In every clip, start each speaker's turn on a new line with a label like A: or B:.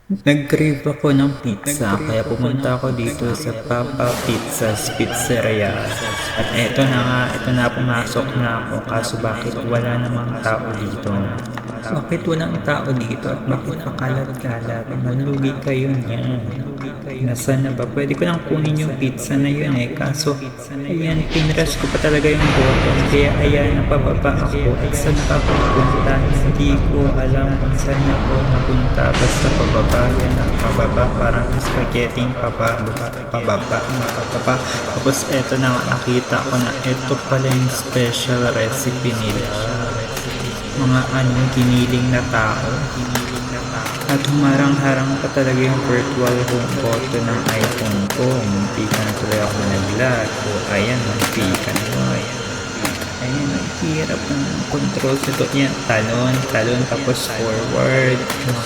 A: Nag-crave ako ng pizza, kaya pumunta ako dito sa Papa Pizza's Pizzeria. At ito na pumasok na ako, kaso bakit wala namang tao dito? Bakit walang tao dito at bakit pakalat-kalat? Malugi kayo niyan. Nasaan na ba? Pwede ko lang kunin yung pizza na yun kaso ayan, pinress ko pa talaga yung button. Kaya ayan, napababa ako. At saan pa ako napunta? Hindi ko alam kung saan ako napunta. Basta pababa yan, pababa. Parang spaghetti pababa, pababa. Tapos eto na nga, nakita ko na ito pala yung special recipe nila. Mga giniling na tao. At humarang-harang pa talaga yung virtual home button ng iPhone ko. Munti ka na tuloy ako naglag. O ayan, munti ka na. Ayan, naghihirap ng controls ito. Yan, talon, tapos forward.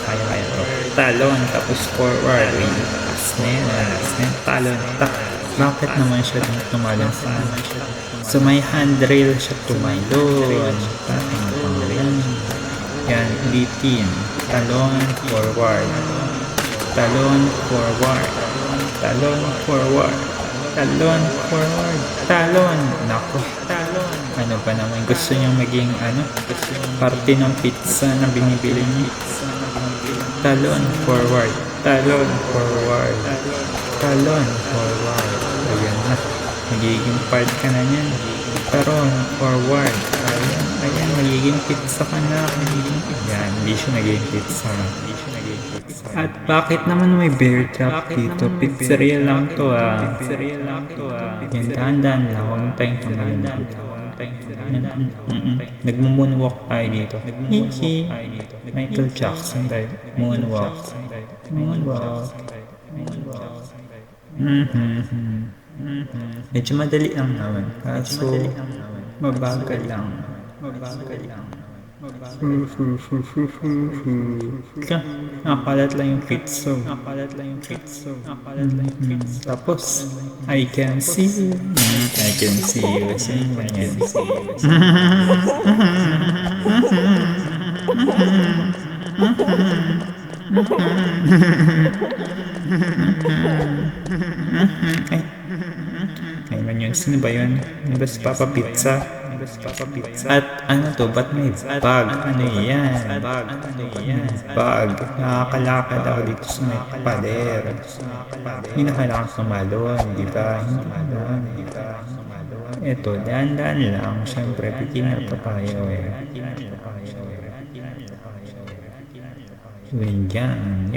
A: Kaya to. Talon, tapos forward. Taas na yan, talon, tak. Bakit naman siya tumalon sa may handrail siya tumalon? Yan, ulitin. Talon, forward. Talon, forward. Talon, forward. Talon, forward. Talon. Nako, talon. Ano ba naman? Gusto niyang maging parte ng pizza na binibili niya. Talon, forward. Talon, forward. Talon, forward. Ayan na. Magiging part ka na niyan. Talon, forward. Ayan, magiging pizza ka na. Yan, hindi siya naging pizza. At bakit naman may bear trap dito? Pizzeria lang to Yan, dahan-dahan lang. Huwag tayong tumalun dito. Nagmo-moonwalk tayo dito. Hihi. Michael Jackson tayo. Moonwalk. Medyo madali lang naman. Kaso, mabagal lang. Nakalat lang yung pizza. Tapos, I can see you. I can see you. Sino ba yan? Ayun yun. Sino ba yun? Ano ba si Papa Pizza? At ano to? Ba't may bag? Ano yan? Bag. Nakakalakad ako dito sa may pader. Hindi na kailangan sumalon, di ba? Ito, daan-daan lang. Siyempre, beginner pa tayo Yan.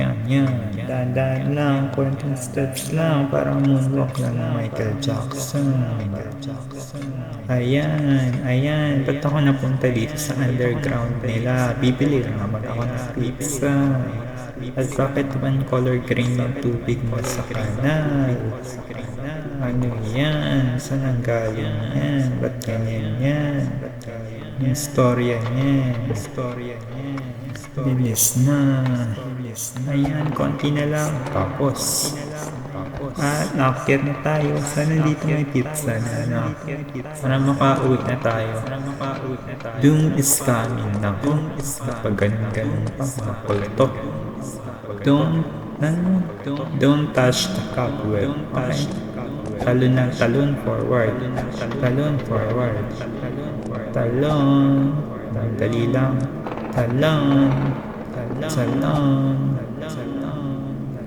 A: Daan-daan lang. Konting steps lang. Parang moonwalk lang ng Michael Jackson. Ayan. Ba't ako napunta dito sa underground nila? Bibili lang naman ako ng pizza. At bakit one color green yung tubig mo sa kanal? Ano yan? Saan ang galing yan? Ba't ganyan yan? Yung storya niya. Bilis na. Ayan, konti na lang. Tapos. At naakyat na tayo. Sana dito may pizza na para makauwi na tayo. Doom is coming. Naku, pag ganun pa. Makulto. Don't touch the cobweb. Okay? Talon forward. Talon. Dali lang. Talon.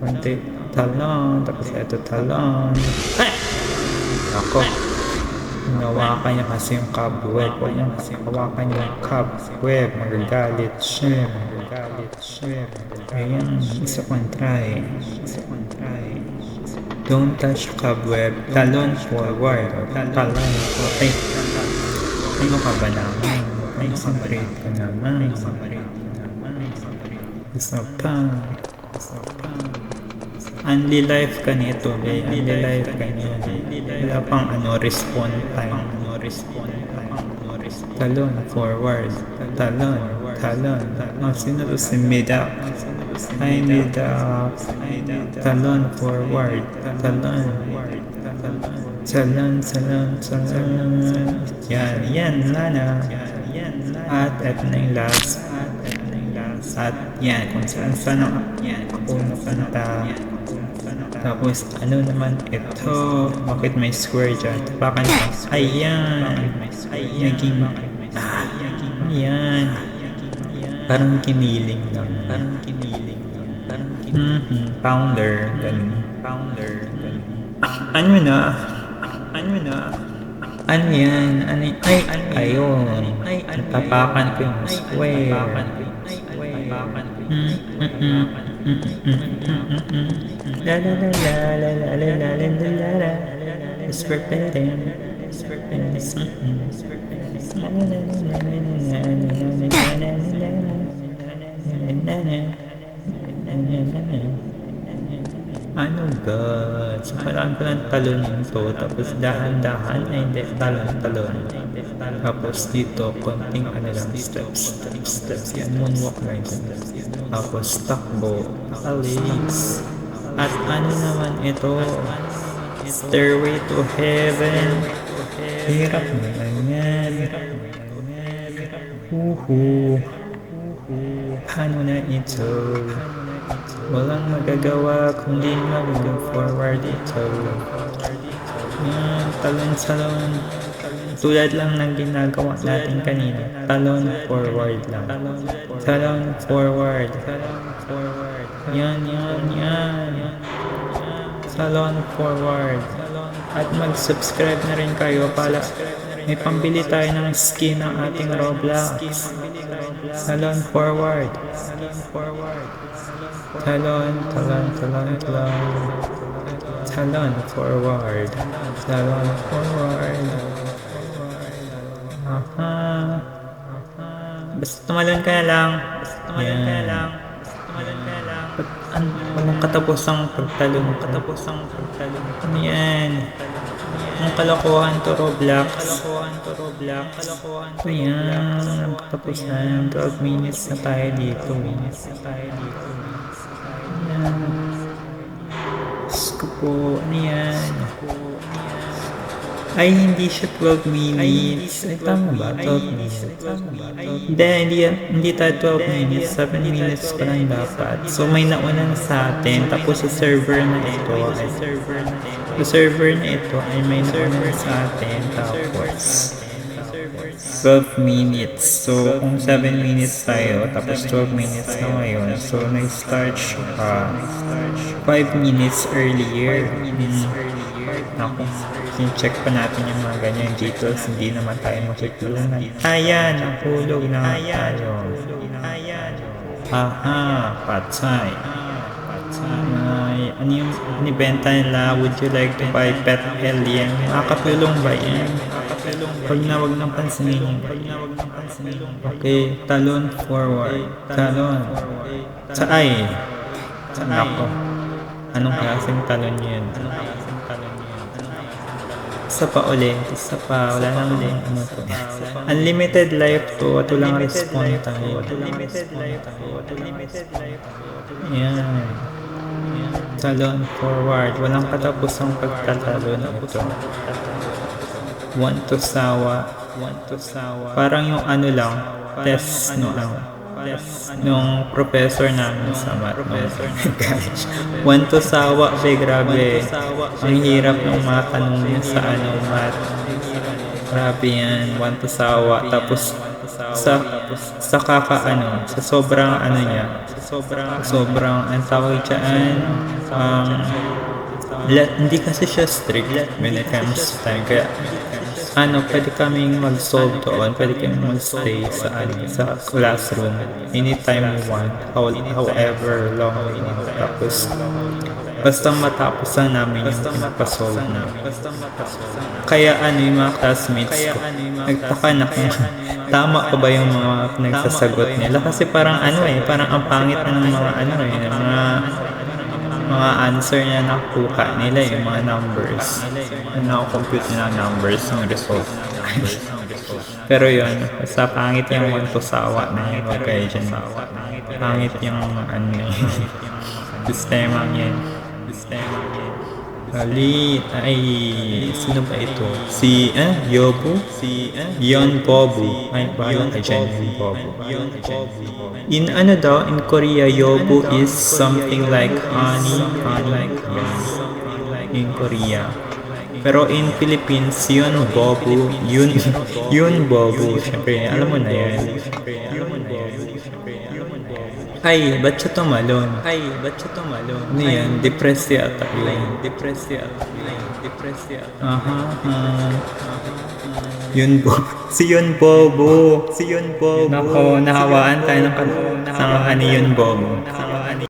A: Konti. Talon. Tapos ito talon. Ako. Hinawakan niya kasi yung cobweb. Huwag niya kasi hawakan yung cobweb. Magagalit siya. Ayan. Isa pang try. Don't touch cobweb. Talon forward. Talon. Okay. Ano ka ba naman? Concentrate ka naman. Isa pa. Only life ka nito. Only life ka nito. Wala pang respawn time. Talon forward. Talon. Sino to si Midak? Ay, Midak. Talon forward. Talon. Yan, Lana. At eto na yung last. At yan, kung saan saan ako napunta. Tapos ano naman ito, bakit may square dyan? Tapakan ko. Ayan, naging, yan, parang kiniling lang. Pounder, ganun. Ano na? Ano yan? Ayun. Tapakan ko yung square. La la la la la la la la la la la. Square pattern. Ano ba? So, kailangan ko ng talon to. Tapos dahan-dahan. Ay, hindi. Talon. Tapos dito, konting ano lang. Steps. Yan. Moonwalk lang yun. Tapos takbo. Alis. At ano naman ito? Stairway to Heaven. Hirap naman yan. Paano na ito? Walang magagawa kundi mag-forward ito. Yan, talon-salon. Tulad lang ng ginagawa natin kanina. Talon forward lang. Talon forward. Yan. Talon forward. At mag-subscribe na rin kayo para may pambili tayo ng skin ng ating Roblox. Talon forward. Talon forward. Basta tumalon ka na lang. Walang katapusang pagtalon. Ano yan? Ang kalokohan to Roblox. Ayan, katapusan. 12 minutes na tayo dito. Ayan. Diyos ko po, ano yan? Ay, hindi siya 12 minutes. Ay, tama ba? 12 minutes. Hindi tayo 12 minutes. 7 minutes pa lang dapat. So, may nauna na sa atin. Tapos, sa server na ito ay may nauna na sa atin. Tapos, 12 minutes. So, kung 7 minutes tayo, tapos 12 minutes na ngayon. So, nag-start siya 5 minutes earlier. Ako, check pa natin yung mga ganyan details. Hindi naman tayo makikulunan. Ayan, nahulog na tayo. Patay. Ano yung inibenta nila? Would you like to buy pet alien? Makakapulong ba yan? Huwag nang pansinin. Okay, talon forward. Ako. Anong klaseng talon yun? Isa pa, wala nang ulit. Ano to? Unlimited life to, at walang respawn tayo. Yan. Talon forward, walang katapusang pagtatalon ito. Want to sawa. Parang yung ano lang, test nung professor namin sa math. Want to sawa, grabe. Ang hirap ng mga tanong niya sa math. Grabe yan, want to sawa. Tapos sa sobrang niya, sobrang ang tawag dyan, hindi kasi siya strict when it comes to time. Kaya pwede kaming mag-solve doon, pwede kaming mag-stay sa classroom anytime we want, however long we want. Tapos basta matapos na namin yung pinapasolve na. Kaya yung mga classmates ko, nagtaka na kung tama pa ba yung mga nagsasagot nila. Kasi parang parang ang pangit na ng mga answer niya nakuha nila, yung mga numbers. Nakakompute nila numbers ng result. Pero yun, basta pangit yung want to sawa na yun. Huwag kayo dyan. Pangit yung sistema yan. Halit. Ay, sino ba ito? Si, Yobu? Yon Bobu. Ay, bahala ka dyan, Yon Bobu. In ano daw, in Korea, Yobu is something like honey. In Korea. Pero in Philippines, yun Bobu. Yun Bobu. Siyempre, alam mo na yan. Ay, ba't siya tumalon? Ano yan? Depressed yata yun. Aha. Yun bo. Si Yun Bobo. Nako, nahawaan tayo ng ni Yun Bobo.